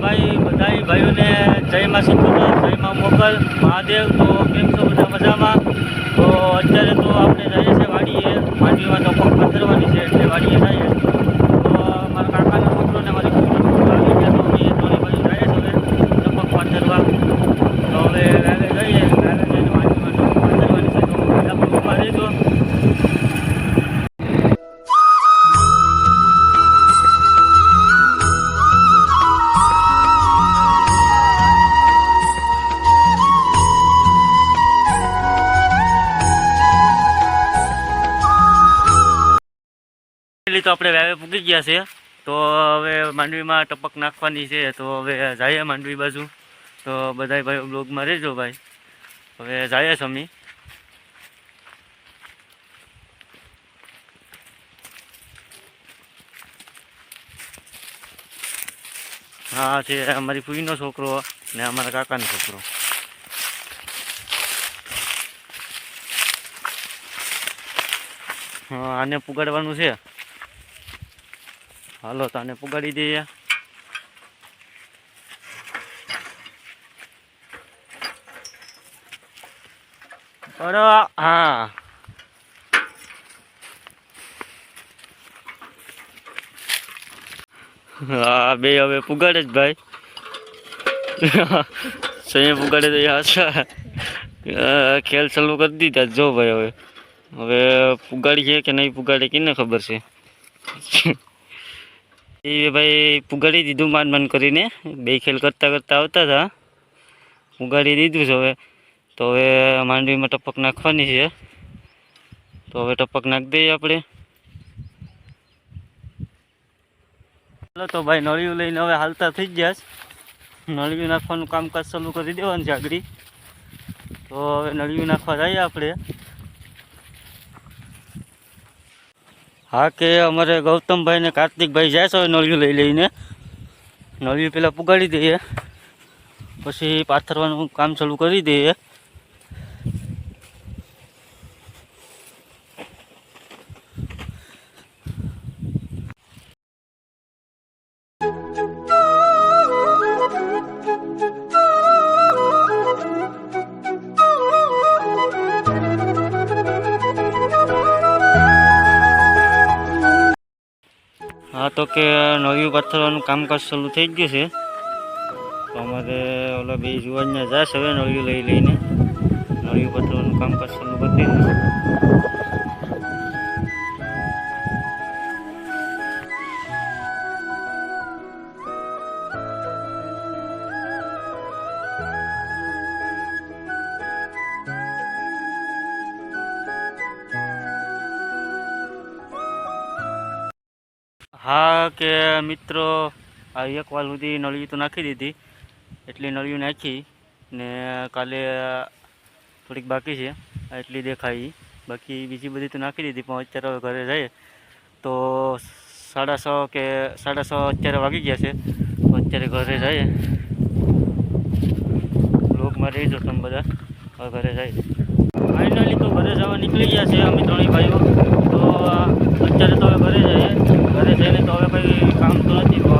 ભાઈ બધા ભાઈઓને જય માં સિદ્ધોતર, જય માં મોગલ મહાદેવ. તો કેમ છો બધા મજામાં? તો અત્યારે તો આપણે જઈએ છીએ વાડીએ, માંડવીમાં તો પગ પથરવાની છે એટલે વાડીએ જઈએ. તો મારા કાકાનો છોકરો ને મારી છોકરો આવી ગયા, તો એ થોડી બાજુ જાય છે હવે ટપક પથરવા. તો હવે વેલે જઈએ, વેલે જઈને માંડવીમાં ટપક પથરવાની છે. તો બધા પણ ઉભા રહેજો. તો આપણે વેવે પૂગી ગયા છે. તો હવે માંડવીમાં ટપક નાખવાની છે. તો હવે જઈએ માંડવી બાજુ. તો બધાય ભાઈ બ્લોગમાં રહેજો ભાઈ. હવે જઈએ સમી. હા છે અમારી ફૂઈનો છોકરો ને અમારા કાકાનો છોકરો. હા આને પુગાડવાનું છે. હાલો તો આને પુગાડી દઈએ. હા હા બે હવે પુગાડે જ ભાઈ. સહી પુગાડે તો આશા ખેલ ચાલુ કરી દીધા. જો ભાઈ હવે હવે પુગાડી છે કે નહીં પુગાડે કેને ખબર છે. એ ભાઈ પુગાડી દીધું માંડ માંડ કરીને. બે ખેલ કરતા કરતા આવતા હતા, પુગાડી દીધું છે હવે. તો હવે માંડવીમાં ટપક નાખવાની છે. તો હવે ટપક નાખી દઈએ આપણે. ચાલો તો ભાઈ નળિયું લઈને હવે હાલતા થઈ ગયા. નળિયું નાખવાનું કામકાજ ચાલુ કરી દેવાનું છે આગળ. તો હવે નળિયું નાખવા જઈએ આપણે. હા કે અમારે ગૌતમભાઈ ને કાર્તિકભાઈ જાય છે હવે નળિયું લઈ લઈને. નળિયું પહેલાં પુગાડી દઈએ, પછી પાથરવાનું કામ ચાલુ કરી દઈએ. હા તો કે નળિયું પાથરવાનું કામકાજ ચાલુ થઈ ગયું છે. તો અમારે ઓલા બે જુવાનને જશે હવે નળિયું લઈ લઈને. નળિયું પાથરવાનું કામકાજ ચાલુ કરી દીધું. હા કે મિત્રો આ એક વાર સુધી નળિયું તો નાખી દીધી. એટલી નળિયું નાખી ને કાલે થોડીક બાકી છે એટલી દેખાય. બાકી બીજી બધી તો નાખી દીધી. પણ અત્યારે હવે ઘરે જઈએ તો 6:30 કે 6:30 અત્યારે વાગી ગયા છે. તો અત્યારે ઘરે જઈએ. બ્લોગમાં રહીજો તમે બધા. હવે ઘરે જઈએ. ફાઇનલી તો ઘરે જવા નીકળી ગયા છે અમે ત્રણેય ભાઈઓ. તો અત્યારે તો હવે ઘરે જઈએ. ઘરે જઈને તો હવે કંઈ કામ તો નથી.